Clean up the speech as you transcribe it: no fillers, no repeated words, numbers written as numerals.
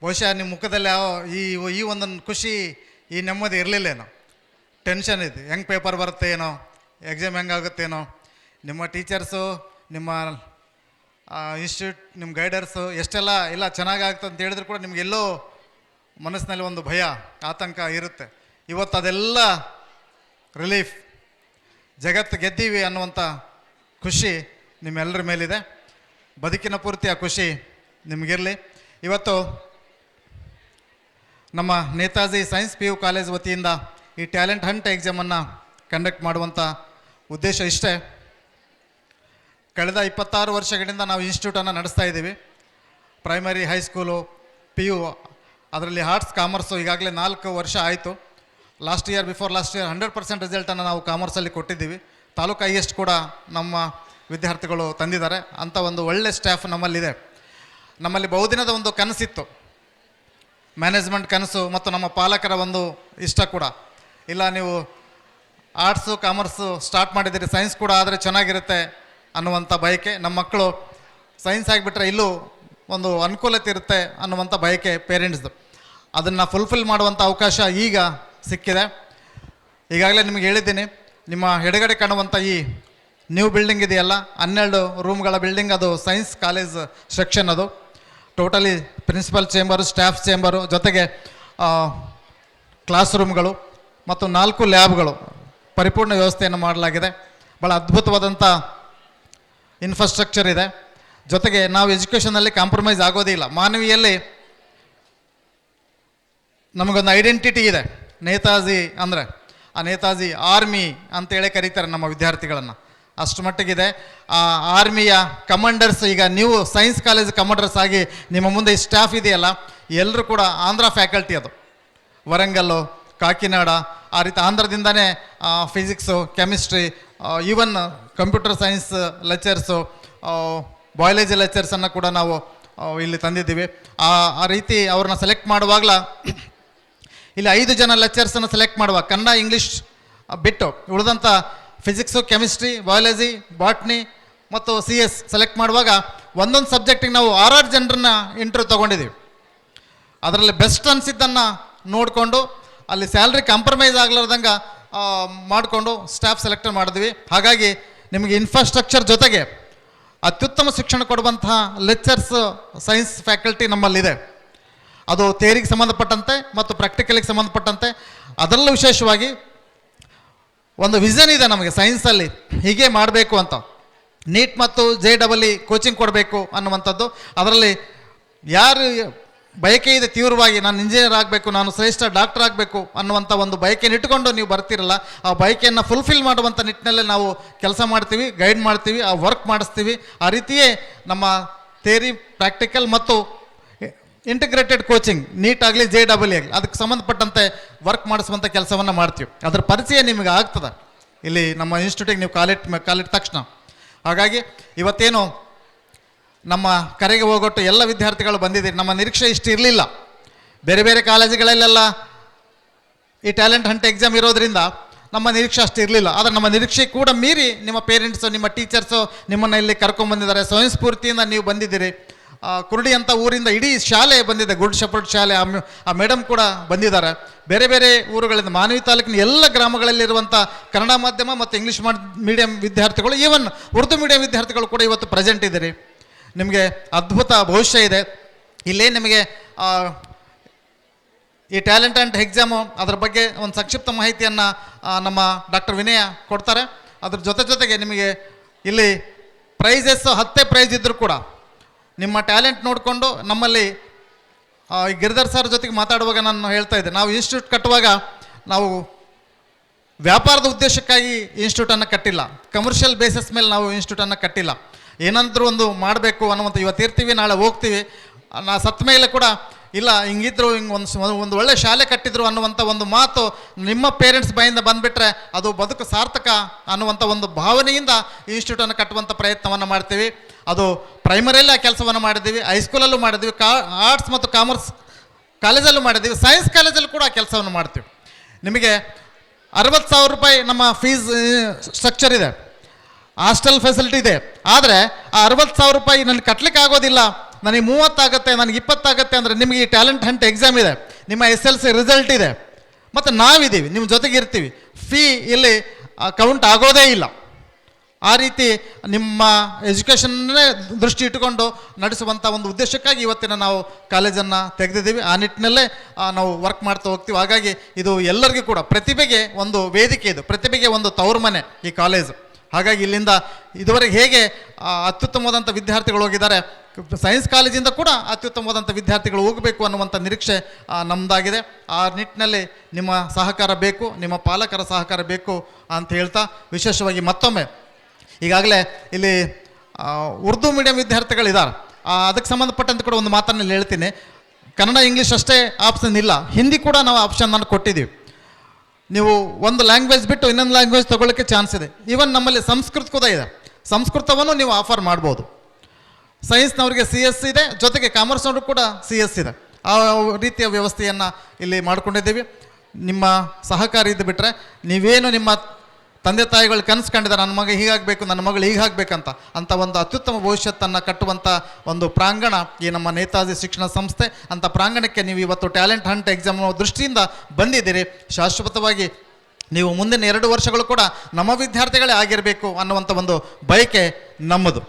ಬಹುಶಃ ನಿಮ್ಮ ಮುಖದಲ್ಲಿ ಯಾವ ಈ ಒಂದು ಖುಷಿ, ಈ ನೆಮ್ಮದಿ ಇರಲಿಲ್ಲೇನೋ. ಟೆನ್ಷನ್ ಇದೆ, ಹೆಂಗೆ ಪೇಪರ್ ಬರುತ್ತೆ ಏನೋ, ಎಕ್ಸಾಮ್ ಹೆಂಗಾಗುತ್ತೇನೋ. ನಿಮ್ಮ ಟೀಚರ್ಸು, ನಿಮ್ಮ ಇನ್ಸ್ಟಿಟ್ಯೂಟ್, ನಿಮ್ಮ ಗೈಡರ್ಸು ಎಷ್ಟೆಲ್ಲ ಇಲ್ಲ ಚೆನ್ನಾಗಾಗ್ತದೆ ಅಂತ ಹೇಳಿದ್ರು ಕೂಡ ನಿಮಗೆಲ್ಲೋ ಮನಸ್ಸಿನಲ್ಲಿ ಒಂದು ಭಯ, ಆತಂಕ ಇರುತ್ತೆ. ಇವತ್ತು ಅದೆಲ್ಲ ರಿಲೀಫ್, ಜಗತ್ತು ಗೆದ್ದೀವಿ ಅನ್ನುವಂಥ ಖುಷಿ ನಿಮ್ಮೆಲ್ಲರ ಮೇಲಿದೆ. ಬದುಕಿನ ಪೂರ್ತಿ ಆ ಖುಷಿ ನಿಮಗಿರಲಿ. ಇವತ್ತು ನಮ್ಮ ನೇತಾಜಿ ಸೈನ್ಸ್ PU ಕಾಲೇಜ್ ವತಿಯಿಂದ ಈ ಟ್ಯಾಲೆಂಟ್ ಹಂಟ್ ಎಕ್ಸಾಮನ್ನು ಕಂಡಕ್ಟ್ ಮಾಡುವಂಥ ಉದ್ದೇಶ ಇಷ್ಟೇ. ಕಳೆದ 26 ವರ್ಷಗಳಿಂದ ನಾವು ಇನ್ಸ್ಟಿಟ್ಯೂಟನ್ನು ನಡೆಸ್ತಾ ಇದ್ದೀವಿ. ಪ್ರೈಮರಿ, ಹೈಸ್ಕೂಲು, PU, ಅದರಲ್ಲಿ ಆರ್ಟ್ಸ್, ಕಾಮರ್ಸು ಈಗಾಗಲೇ 4 ವರ್ಷ ಆಯಿತು. ಲಾಸ್ಟ್ ಇಯರ್ 100% ರಿಸಲ್ಟನ್ನು ನಾವು ಕಾಮರ್ಸಲ್ಲಿ ಕೊಟ್ಟಿದ್ದೀವಿ. ತಾಲೂಕು ಹೈಯೆಸ್ಟ್ ಕೂಡ ನಮ್ಮ ವಿದ್ಯಾರ್ಥಿಗಳು ತಂದಿದ್ದಾರೆ. ಅಂಥ ಒಂದು ಒಳ್ಳೆ ಸ್ಟಾಫ್ ನಮ್ಮಲ್ಲಿದೆ. ನಮ್ಮಲ್ಲಿ ಬಹುದಿನದ ಒಂದು ಕನಸಿತ್ತು, ಮ್ಯಾನೇಜ್ಮೆಂಟ್ ಕನಸು, ಮತ್ತು ನಮ್ಮ ಪಾಲಕರ ಒಂದು ಇಷ್ಟ ಕೂಡ. ಇಲ್ಲ, ನೀವು ಆರ್ಟ್ಸು ಕಾಮರ್ಸು ಸ್ಟಾರ್ಟ್ ಮಾಡಿದ್ದೀರಿ, ಸೈನ್ಸ್ ಕೂಡ ಆದರೆ ಚೆನ್ನಾಗಿರುತ್ತೆ ಅನ್ನುವಂಥ ಬಯಕೆ. ನಮ್ಮ ಮಕ್ಕಳು ಸೈನ್ಸ್ ಆಗಿಬಿಟ್ರೆ ಇಲ್ಲೂ ಒಂದು ಅನುಕೂಲತೆ ಇರುತ್ತೆ ಅನ್ನುವಂಥ ಬಯಕೆ ಪೇರೆಂಟ್ಸ್ದು. ಅದನ್ನು ಫುಲ್ಫಿಲ್ ಮಾಡುವಂಥ ಅವಕಾಶ ಈಗ ಸಿಕ್ಕಿದೆ. ಈಗಾಗಲೇ ನಿಮಗೆ ಹೇಳಿದ್ದೀನಿ, ನಿಮ್ಮ ಎಡಗಡೆ ಕಾಣುವಂಥ ಈ ನ್ಯೂ ಬಿಲ್ಡಿಂಗ್ ಇದೆಯಲ್ಲ, 12 ರೂಮ್ಗಳ ಬಿಲ್ಡಿಂಗ್, ಅದು ಸೈನ್ಸ್ ಕಾಲೇಜ್ ಸೆಕ್ಷನ್. ಅದು totally principal chamber, staff chamber, ಜೊತೆಗೆ ಕ್ಲಾಸ್ ರೂಮ್ಗಳು ಮತ್ತು 4 ಲ್ಯಾಬ್ಗಳು, ಪರಿಪೂರ್ಣ ವ್ಯವಸ್ಥೆಯನ್ನು ಮಾಡಲಾಗಿದೆ. ಭಾಳ ಅದ್ಭುತವಾದಂಥ ಇನ್ಫ್ರಾಸ್ಟ್ರಕ್ಚರ್ ಇದೆ. ಜೊತೆಗೆ ನಾವು ಎಜುಕೇಷನಲ್ಲಿ ಕಾಂಪ್ರಮೈಸ್ ಆಗೋದೇ ಇಲ್ಲ. ಮಾನವೀಯಲ್ಲಿ ನಮಗೊಂದು ಐಡೆಂಟಿಟಿ ಇದೆ. ನೇತಾಜಿ ಅಂದರೆ ಆ ನೇತಾಜಿ ಆರ್ಮಿ ಅಂತೇಳಿ ಕರೀತಾರೆ ನಮ್ಮ ವಿದ್ಯಾರ್ಥಿಗಳನ್ನು, ಅಷ್ಟು ಮಟ್ಟಿಗಿದೆ. ಆ ಆರ್ಮಿಯ ಕಮಾಂಡರ್ಸ್ ಈಗ ನೀವು ಸೈನ್ಸ್ ಕಾಲೇಜ್ ಕಮಾಂಡರ್ಸ್ ಆಗಿ ನಿಮ್ಮ ಮುಂದೆ ಈ ಸ್ಟಾಫ್ ಇದೆಯಲ್ಲ, ಎಲ್ಲರೂ ಕೂಡ ಆಂಧ್ರ ಫ್ಯಾಕಲ್ಟಿ. ಅದು ವರಂಗಲ್ಲು, ಕಾಕಿನಾಡ, ಆ ರೀತಿ ಆಂಧ್ರದಿಂದನೇ physics, chemistry, even computer science lectures, biology ಲೆಕ್ಚರ್ಸನ್ನು ಕೂಡ ನಾವು ಇಲ್ಲಿ ತಂದಿದ್ದೀವಿ. ಆ ರೀತಿ ಅವ್ರನ್ನ ಸೆಲೆಕ್ಟ್ ಮಾಡುವಾಗಲ ಇಲ್ಲಿ 5 ಜನ ಲೆಕ್ಚರ್ಸನ್ನು ಸೆಲೆಕ್ಟ್ ಮಾಡುವಾಗ ಕನ್ನಡ, ಇಂಗ್ಲೀಷ್ ಬಿಟ್ಟು ಉಳಿದಂಥ ಫಿಸಿಕ್ಸು, ಕೆಮಿಸ್ಟ್ರಿ, ಬಯಾಲಜಿ, ಬಾಟ್ನಿ ಮತ್ತು CS ಸೆಲೆಕ್ಟ್ ಮಾಡುವಾಗ ಒಂದೊಂದು ಸಬ್ಜೆಕ್ಟಿಗೆ ನಾವು 6 ಜನರನ್ನ ಇಂಟರ್ವ್ಯೂ ತೊಗೊಂಡಿದ್ದೀವಿ. ಅದರಲ್ಲಿ ಬೆಸ್ಟ್ ಅನಿಸಿದ್ದನ್ನು ನೋಡಿಕೊಂಡು ಅಲ್ಲಿ ಸ್ಯಾಲ್ರಿ ಕಾಂಪ್ರಮೈಸ್ ಆಗಲಾರ್ದಂಗೆ ಮಾಡಿಕೊಂಡು ಸ್ಟಾಫ್ ಸೆಲೆಕ್ಟ್ ಮಾಡಿದ್ವಿ. ಹಾಗಾಗಿ ನಿಮಗೆ ಇನ್ಫ್ರಾಸ್ಟ್ರಕ್ಚರ್ ಜೊತೆಗೆ ಅತ್ಯುತ್ತಮ ಶಿಕ್ಷಣ ಕೊಡುವಂತಹ ಲೆಕ್ಚರ್ಸ್ ಸೈನ್ಸ್ ಫ್ಯಾಕಲ್ಟಿ ನಮ್ಮಲ್ಲಿದೆ. ಅದು ಥಿಯರಿಗೆ ಸಂಬಂಧಪಟ್ಟಂತೆ ಮತ್ತು ಪ್ರಾಕ್ಟಿಕಲಿಗೆ ಸಂಬಂಧಪಟ್ಟಂತೆ. ಅದರಲ್ಲೂ ವಿಶೇಷವಾಗಿ ಒಂದು ವಿಷನ್ ಇದೆ ನಮಗೆ ಸೈನ್ಸಲ್ಲಿ, ಹೀಗೆ ಮಾಡಬೇಕು ಅಂತ. ನೀಟ್ ಮತ್ತು JEE ಕೋಚಿಂಗ್ ಕೊಡಬೇಕು ಅನ್ನುವಂಥದ್ದು. ಅದರಲ್ಲಿ ಯಾರು ಬಯಕೆ ಇದೆ ತೀವ್ರವಾಗಿ, ನಾನು ಇಂಜಿನಿಯರ್ ಆಗಬೇಕು, ನಾನು ಶ್ರೇಷ್ಠ ಡಾಕ್ಟರ್ ಆಗಬೇಕು ಅನ್ನುವಂಥ ಒಂದು ಬಯಕೆಯನ್ನು ಇಟ್ಕೊಂಡು ನೀವು ಬರ್ತಿರಲ್ಲ, ಆ ಬಯಕೆಯನ್ನು ಫುಲ್ಫಿಲ್ ಮಾಡುವಂಥ ನಿಟ್ಟಿನಲ್ಲೇ ನಾವು ಕೆಲಸ ಮಾಡ್ತೀವಿ, ಗೈಡ್ ಮಾಡ್ತೀವಿ, ಆ ವರ್ಕ್ ಮಾಡಿಸ್ತೀವಿ. ಆ ರೀತಿಯೇ ನಮ್ಮ ಥಿಯರಿ, ಪ್ರಾಕ್ಟಿಕಲ್ ಮತ್ತು ಇಂಟಿಗ್ರೇಟೆಡ್ ಕೋಚಿಂಗ್, ನೀಟ್ ಆಗಲಿ JEE ಆಗಲಿ, ಅದಕ್ಕೆ ಸಂಬಂಧಪಟ್ಟಂತೆ ವರ್ಕ್ ಮಾಡಿಸುವಂಥ ಕೆಲಸವನ್ನು ಮಾಡ್ತೀವಿ. ಅದರ ಪರಿಚಯ ನಿಮಗೆ ಆಗ್ತದೆ ಇಲ್ಲಿ ನಮ್ಮ ಇನ್ಸ್ಟಿಟ್ಯೂಟಿಗೆ ನೀವು ಕಾಲಿಟ್ಟ ತಕ್ಷಣ. ಹಾಗಾಗಿ ಇವತ್ತೇನು ನಮ್ಮ ಕರೆಗೆ ಹೋಗೊಟ್ಟು ಎಲ್ಲ ವಿದ್ಯಾರ್ಥಿಗಳು ಬಂದಿದ್ದೀರಿ. ನಮ್ಮ ನಿರೀಕ್ಷೆ ಇಷ್ಟು ಇರಲಿಲ್ಲ. ಬೇರೆ ಬೇರೆ ಕಾಲೇಜುಗಳಲ್ಲೆಲ್ಲ ಈ ಟ್ಯಾಲೆಂಟ್ ಹಂಟ್ ಎಕ್ಸಾಮ್ ಇರೋದ್ರಿಂದ ನಮ್ಮ ನಿರೀಕ್ಷೆ ಅಷ್ಟು ಇರಲಿಲ್ಲ. ಆದರೆ ನಮ್ಮ ನಿರೀಕ್ಷೆ ಕೂಡ ಮೀರಿ ನಿಮ್ಮ ಪೇರೆಂಟ್ಸು, ನಿಮ್ಮ ಟೀಚರ್ಸು ನಿಮ್ಮನ್ನು ಇಲ್ಲಿ ಕರ್ಕೊಂಡ್ಬಂದಿದ್ದಾರೆ. ಸ್ವಯಂ ಸ್ಫೂರ್ತಿಯಿಂದ ನೀವು ಬಂದಿದ್ದೀರಿ. ಕುರುಡಿ ಅಂತ ಊರಿಂದ ಇಡೀ ಶಾಲೆ ಬಂದಿದೆ, ಗುಡ್ ಶೆಪರ್ಡ್ ಶಾಲೆ, ಆ ಮೇಡಮ್ ಕೂಡ ಬಂದಿದ್ದಾರೆ. ಬೇರೆ ಬೇರೆ ಊರುಗಳಿಂದ, ಮಾನವಿ ತಾಲೂಕಿನ ಎಲ್ಲ ಗ್ರಾಮಗಳಲ್ಲಿರುವಂಥ ಕನ್ನಡ ಮಾಧ್ಯಮ ಮತ್ತು ಇಂಗ್ಲೀಷ್ ಮೀಡಿಯಂ ವಿದ್ಯಾರ್ಥಿಗಳು, ಈವನ್ ಉರ್ದು ಮೀಡಿಯಂ ವಿದ್ಯಾರ್ಥಿಗಳು ಕೂಡ ಇವತ್ತು ಪ್ರೆಸೆಂಟ್ ಇದ್ದೀರಿ. ನಿಮಗೆ ಅದ್ಭುತ ಭವಿಷ್ಯ ಇದೆ. ಇಲ್ಲೇ ನಿಮಗೆ ಈ ಟ್ಯಾಲೆಂಟ್ ಹಂಟ್ ಎಕ್ಸಾಮು ಅದರ ಬಗ್ಗೆ ಒಂದು ಸಂಕ್ಷಿಪ್ತ ಮಾಹಿತಿಯನ್ನು ನಮ್ಮ ಡಾಕ್ಟರ್ ವಿನಯ ಕೊಡ್ತಾರೆ. ಅದ್ರ ಜೊತೆಗೆ ನಿಮಗೆ ಇಲ್ಲಿ ಪ್ರೈಸಸ್ 10 ಪ್ರೈಸ್ ಇದ್ದರೂ ಕೂಡ ನಿಮ್ಮ ಟ್ಯಾಲೆಂಟ್ ನೋಡಿಕೊಂಡು ನಮ್ಮಲ್ಲಿ ಗಿರಿಧರ್ ಸರ್ ಜೊತೆಗೆ ಮಾತಾಡುವಾಗ ನಾನು ಹೇಳ್ತಾ ಇದ್ದೆ, ನಾವು ಇನ್ಸ್ಟಿಟ್ಯೂಟ್ ಕಟ್ಟುವಾಗ ನಾವು ವ್ಯಾಪಾರದ ಉದ್ದೇಶಕ್ಕಾಗಿ ಇನ್ಸ್ಟಿಟ್ಯೂಟನ್ನು ಕಟ್ಟಿಲ್ಲ, ಕಮರ್ಷಿಯಲ್ ಬೇಸಿಸ್ ಮೇಲೆ ನಾವು ಇನ್ಸ್ಟಿಟ್ಯೂಟನ್ನು ಕಟ್ಟಿಲ್ಲ. ಏನಾದರೂ ಒಂದು ಮಾಡಬೇಕು ಅನ್ನುವಂಥ, ಇವತ್ತು ಇರ್ತೀವಿ ನಾಳೆ ಹೋಗ್ತೀವಿ, ನಾ ಸತ್ತ ಮೇಲೆ ಕೂಡ ಇಲ್ಲ ಹಿಂಗಿದ್ರು ಹಿಂಗೆ ಒಂದು ಒಳ್ಳೆ ಶಾಲೆ ಕಟ್ಟಿದ್ರು ಅನ್ನುವಂಥ ಒಂದು ಮಾತು ನಿಮ್ಮ ಪೇರೆಂಟ್ಸ್ ಬಾಯಿಂದ ಬಂದುಬಿಟ್ರೆ ಅದು ಬದುಕು ಸಾರ್ಥಕ ಅನ್ನುವಂಥ ಒಂದು ಭಾವನೆಯಿಂದ ಇನ್ಸ್ಟಿಟ್ಯೂಟನ್ನು ಕಟ್ಟುವಂಥ ಪ್ರಯತ್ನವನ್ನು ಮಾಡ್ತೀವಿ. ಅದು ಪ್ರೈಮರಿಯಲ್ಲಿ ಆ ಕೆಲಸವನ್ನು ಮಾಡಿದ್ದೀವಿ, ಹೈಸ್ಕೂಲಲ್ಲೂ ಮಾಡಿದ್ದೀವಿ, ಆರ್ಟ್ಸ್ ಮತ್ತು ಕಾಮರ್ಸ್ ಕಾಲೇಜಲ್ಲೂ ಮಾಡಿದ್ದೀವಿ, ಸೈನ್ಸ್ ಕಾಲೇಜಲ್ಲೂ ಕೂಡ ಆ ಕೆಲಸವನ್ನು ಮಾಡ್ತೀವಿ. ನಿಮಗೆ 60,000 ರೂಪಾಯಿ ನಮ್ಮ ಫೀಸ್ ಸ್ಟ್ರಕ್ಚರ್ ಇದೆ, ಹಾಸ್ಟೆಲ್ ಫೆಸಿಲಿಟಿ ಇದೆ. ಆದರೆ ಆ 60,000 ರೂಪಾಯಿ ನನಗೆ ಕಟ್ಟಲಿಕ್ಕೆ ಆಗೋದಿಲ್ಲ ನನಗೆ 30 ಆಗುತ್ತೆ, ನನಗೆ 20 ಆಗುತ್ತೆ ಅಂದರೆ ನಿಮಗೆ ಈ ಟ್ಯಾಲೆಂಟ್ ಹಂಟ್ ಎಕ್ಸಾಮ್ ಇದೆ, ನಿಮ್ಮ SLC ರಿಸಲ್ಟ್ ಇದೆ, ಮತ್ತು ನಾವಿದ್ದೀವಿ ನಿಮ್ಮ ಜೊತೆಗೆ ಇರ್ತೀವಿ. ಫೀ ಇಲ್ಲಿ ಕೌಂಟ್ ಆಗೋದೇ ಇಲ್ಲ. ಆ ರೀತಿ ನಿಮ್ಮ ಎಜುಕೇಷನ್ನೇ ದೃಷ್ಟಿ ಇಟ್ಟುಕೊಂಡು ನಡೆಸುವಂಥ ಒಂದು ಉದ್ದೇಶಕ್ಕಾಗಿ ಇವತ್ತಿನ ನಾವು ಕಾಲೇಜನ್ನು ತೆಗೆದಿದ್ದೀವಿ. ಆ ನಿಟ್ಟಿನಲ್ಲೇ ನಾವು ವರ್ಕ್ ಮಾಡ್ತಾ ಹೋಗ್ತೀವಿ. ಹಾಗಾಗಿ ಇದು ಎಲ್ಲರಿಗೂ ಕೂಡ ಪ್ರತಿಭೆಗೆ ಒಂದು ವೇದಿಕೆ, ಇದು ಪ್ರತಿಭೆಗೆ ಒಂದು ತವರು ಮನೆ ಈ ಕಾಲೇಜು. ಹಾಗಾಗಿ ಇಲ್ಲಿಂದ ಇದುವರೆಗೆ ಹೇಗೆ ಅತ್ಯುತ್ತಮವಾದಂಥ ವಿದ್ಯಾರ್ಥಿಗಳು ಹೋಗಿದ್ದಾರೆ, ಸೈನ್ಸ್ ಕಾಲೇಜಿಂದ ಕೂಡ ಅತ್ಯುತ್ತಮವಾದಂಥ ವಿದ್ಯಾರ್ಥಿಗಳು ಹೋಗಬೇಕು ಅನ್ನುವಂಥ ನಿರೀಕ್ಷೆ ನಮ್ಮದಾಗಿದೆ. ಆ ನಿಟ್ಟಿನಲ್ಲಿ ನಿಮ್ಮ ಸಹಕಾರ ಬೇಕು, ನಿಮ್ಮ ಪಾಲಕರ ಸಹಕಾರ ಬೇಕು ಅಂತ ಹೇಳ್ತಾ, ವಿಶೇಷವಾಗಿ ಮತ್ತೊಮ್ಮೆ ಈಗಾಗಲೇ ಇಲ್ಲಿ ಉರ್ದು ಮೀಡಿಯಂ ವಿದ್ಯಾರ್ಥಿಗಳಿದ್ದಾರೆ. ಅದಕ್ಕೆ ಸಂಬಂಧಪಟ್ಟಂತೆ ಕೂಡ ಒಂದು ಮಾತನ್ನು ಹೇಳ್ತೀನಿ. ಕನ್ನಡ ಇಂಗ್ಲೀಷ್ ಅಷ್ಟೇ ಆಪ್ಷನ್ ಇಲ್ಲ, ಹಿಂದಿ ಕೂಡ ನಾವು ಆಪ್ಷನನ್ನು ಕೊಟ್ಟಿದ್ದೀವಿ. ನೀವು ಒಂದು ಲ್ಯಾಂಗ್ವೇಜ್ ಬಿಟ್ಟು ಇನ್ನೊಂದು ಲ್ಯಾಂಗ್ವೇಜ್ ತೊಗೊಳ್ಳೋಕ್ಕೆ ಚಾನ್ಸ್ ಇದೆ. ಈವನ್ ನಮ್ಮಲ್ಲಿ ಸಂಸ್ಕೃತ ಕೂಡ ಇದೆ, ಸಂಸ್ಕೃತವನ್ನು ನೀವು ಆಫರ್ ಮಾಡ್ಬೋದು. ಸೈನ್ಸ್ನವ್ರಿಗೆ CS ಇದೆ, ಜೊತೆಗೆ ಕಾಮರ್ಸ್ನವ್ರಿಗೆ ಕೂಡ CS ಇದೆ. ಆ ರೀತಿಯ ವ್ಯವಸ್ಥೆಯನ್ನು ಇಲ್ಲಿ ಮಾಡ್ಕೊಂಡಿದ್ದೀವಿ. ನಿಮ್ಮ ಸಹಕಾರ ಇದ್ದು ಬಿಟ್ಟರೆ ನೀವೇನು ನಿಮ್ಮ ತಂದೆ ತಾಯಿಗಳು ಕನಸು ಕಂಡಿದ್ದಾರೆ, ನನ್ನ ಮಗ ಹೀಗಾಗಬೇಕು, ನನ್ನ ಮಗಳು ಹೀಗಾಗಬೇಕಂತ ಅಂತ ಒಂದು ಅತ್ಯುತ್ತಮ ಭವಿಷ್ಯತ್ತನ್ನು ಕಟ್ಟುವಂಥ ಒಂದು ಪ್ರಾಂಗಣ ಈ ನಮ್ಮ ನೇತಾಜಿ ಶಿಕ್ಷಣ ಸಂಸ್ಥೆ. ಅಂಥ ಪ್ರಾಂಗಣಕ್ಕೆ ನೀವು ಇವತ್ತು ಟ್ಯಾಲೆಂಟ್ ಹಂಟ್ ಎಕ್ಸಾಮ್ ದೃಷ್ಟಿಯಿಂದ ಬಂದಿದ್ದೀರಿ. ಶಾಶ್ವತವಾಗಿ ನೀವು ಮುಂದಿನ 2 ವರ್ಷಗಳು ಕೂಡ ನಮ್ಮ ವಿದ್ಯಾರ್ಥಿಗಳೇ ಆಗಿರಬೇಕು ಅನ್ನುವಂಥ ಒಂದು ಬಯಕೆ ನಮ್ಮದು.